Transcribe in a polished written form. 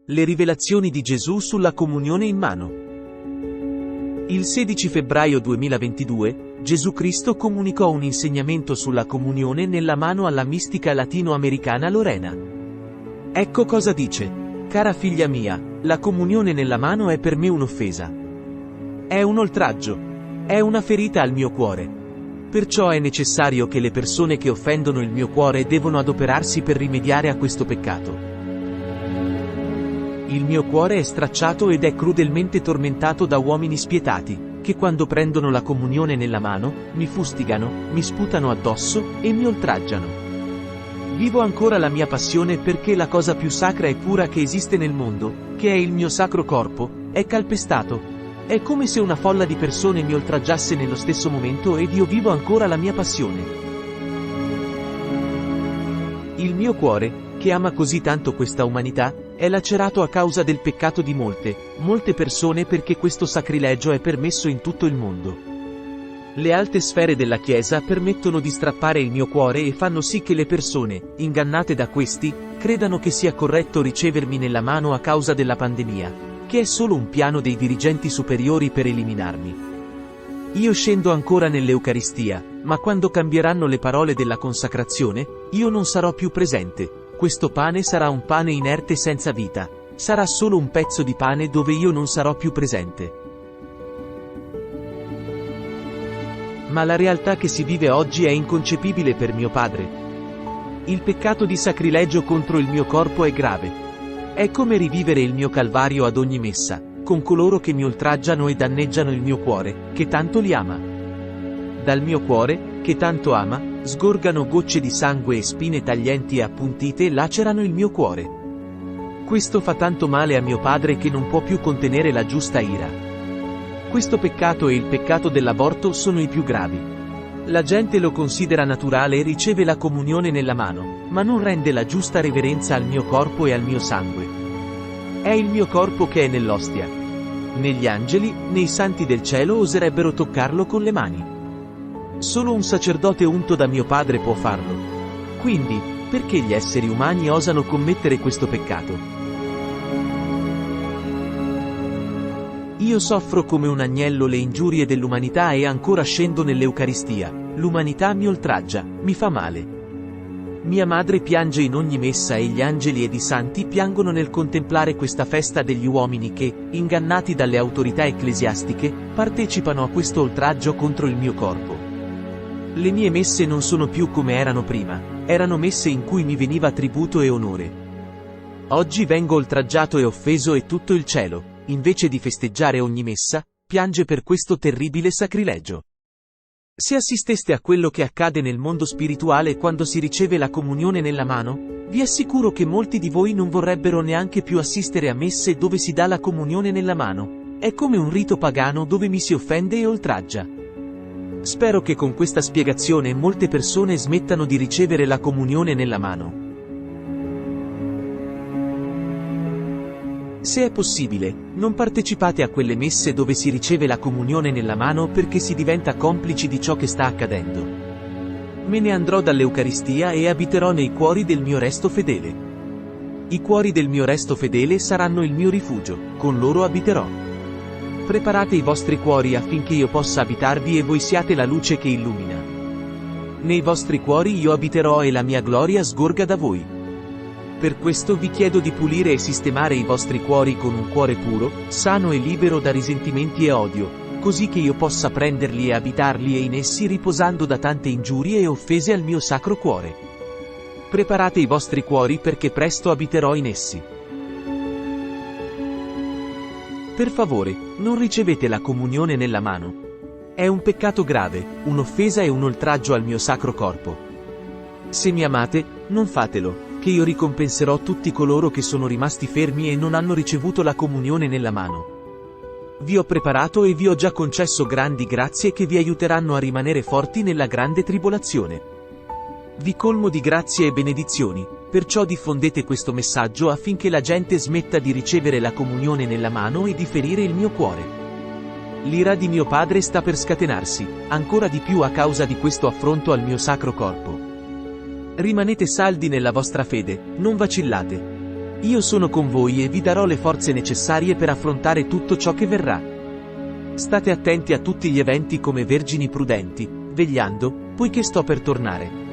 Le rivelazioni di Gesù sulla comunione in mano. Il 16 febbraio 2022, Gesù Cristo comunicò un insegnamento sulla comunione nella mano alla mistica latinoamericana Lorena. Ecco cosa dice: cara figlia mia, la comunione nella mano è per me un'offesa. È un oltraggio. È una ferita al mio cuore. Perciò è necessario che le persone che offendono il mio cuore devono adoperarsi per rimediare a questo peccato. Il mio cuore è stracciato ed è crudelmente tormentato da uomini spietati, che quando prendono la comunione nella mano, mi fustigano, mi sputano addosso, e mi oltraggiano. Vivo ancora la mia passione perché la cosa più sacra e pura che esiste nel mondo, che è il mio sacro corpo, è calpestato. È come se una folla di persone mi oltraggiasse nello stesso momento ed io vivo ancora la mia passione. Il mio cuore, che ama così tanto questa umanità, è lacerato a causa del peccato di molte persone perché questo sacrilegio è permesso in tutto il mondo. Le alte sfere della Chiesa permettono di strappare il mio cuore e fanno sì che le persone, ingannate da questi, credano che sia corretto ricevermi nella mano a causa della pandemia, che è solo un piano dei dirigenti superiori per eliminarmi. Io scendo ancora nell'Eucaristia, ma quando cambieranno le parole della consacrazione, io non sarò più presente. Questo pane sarà un pane inerte senza vita. Sarà solo un pezzo di pane dove io non sarò più presente. Ma la realtà che si vive oggi è inconcepibile per mio padre. Il peccato di sacrilegio contro il mio corpo è grave. È come rivivere il mio calvario ad ogni messa, con coloro che mi oltraggiano e danneggiano il mio cuore, che tanto li ama. Dal mio cuore, che tanto ama, sgorgano gocce di sangue e spine taglienti e appuntite lacerano il mio cuore. Questo fa tanto male a mio padre che non può più contenere la giusta ira. Questo peccato e il peccato dell'aborto sono i più gravi. La gente lo considera naturale e riceve la comunione nella mano, ma non rende la giusta reverenza al mio corpo e al mio sangue. È il mio corpo che è nell'ostia. Né gli angeli, né i santi del cielo oserebbero toccarlo con le mani. Solo un sacerdote unto da mio padre può farlo. Quindi, perché gli esseri umani osano commettere questo peccato? Io soffro come un agnello le ingiurie dell'umanità e ancora scendo nell'Eucaristia. L'umanità mi oltraggia, mi fa male. Mia madre piange in ogni messa e gli angeli ed i santi piangono nel contemplare questa festa degli uomini che, ingannati dalle autorità ecclesiastiche, partecipano a questo oltraggio contro il mio corpo. Le mie messe non sono più come erano prima, erano messe in cui mi veniva tributo e onore. Oggi vengo oltraggiato e offeso e tutto il cielo, invece di festeggiare ogni messa, piange per questo terribile sacrilegio. Se assisteste a quello che accade nel mondo spirituale quando si riceve la comunione nella mano, vi assicuro che molti di voi non vorrebbero neanche più assistere a messe dove si dà la comunione nella mano. È come un rito pagano dove mi si offende e oltraggia. Spero che con questa spiegazione molte persone smettano di ricevere la comunione nella mano. Se è possibile, non partecipate a quelle messe dove si riceve la comunione nella mano perché si diventa complici di ciò che sta accadendo. Me ne andrò dall'Eucaristia e abiterò nei cuori del mio resto fedele. I cuori del mio resto fedele saranno il mio rifugio, con loro abiterò. Preparate i vostri cuori affinché io possa abitarvi e voi siate la luce che illumina. Nei vostri cuori io abiterò e la mia gloria sgorga da voi. Per questo vi chiedo di pulire e sistemare i vostri cuori con un cuore puro, sano e libero da risentimenti e odio, così che io possa prenderli e abitarli e in essi riposando da tante ingiurie e offese al mio sacro cuore. Preparate i vostri cuori perché presto abiterò in essi. Per favore, non ricevete la comunione nella mano. È un peccato grave, un'offesa e un oltraggio al mio sacro corpo. Se mi amate, non fatelo, che io ricompenserò tutti coloro che sono rimasti fermi e non hanno ricevuto la comunione nella mano. Vi ho preparato e vi ho già concesso grandi grazie che vi aiuteranno a rimanere forti nella grande tribolazione. Vi colmo di grazie e benedizioni, perciò diffondete questo messaggio affinché la gente smetta di ricevere la comunione nella mano e di ferire il mio cuore. L'ira di mio padre sta per scatenarsi, ancora di più a causa di questo affronto al mio sacro corpo. Rimanete saldi nella vostra fede, non vacillate. Io sono con voi e vi darò le forze necessarie per affrontare tutto ciò che verrà. State attenti a tutti gli eventi come vergini prudenti, vegliando, poiché sto per tornare.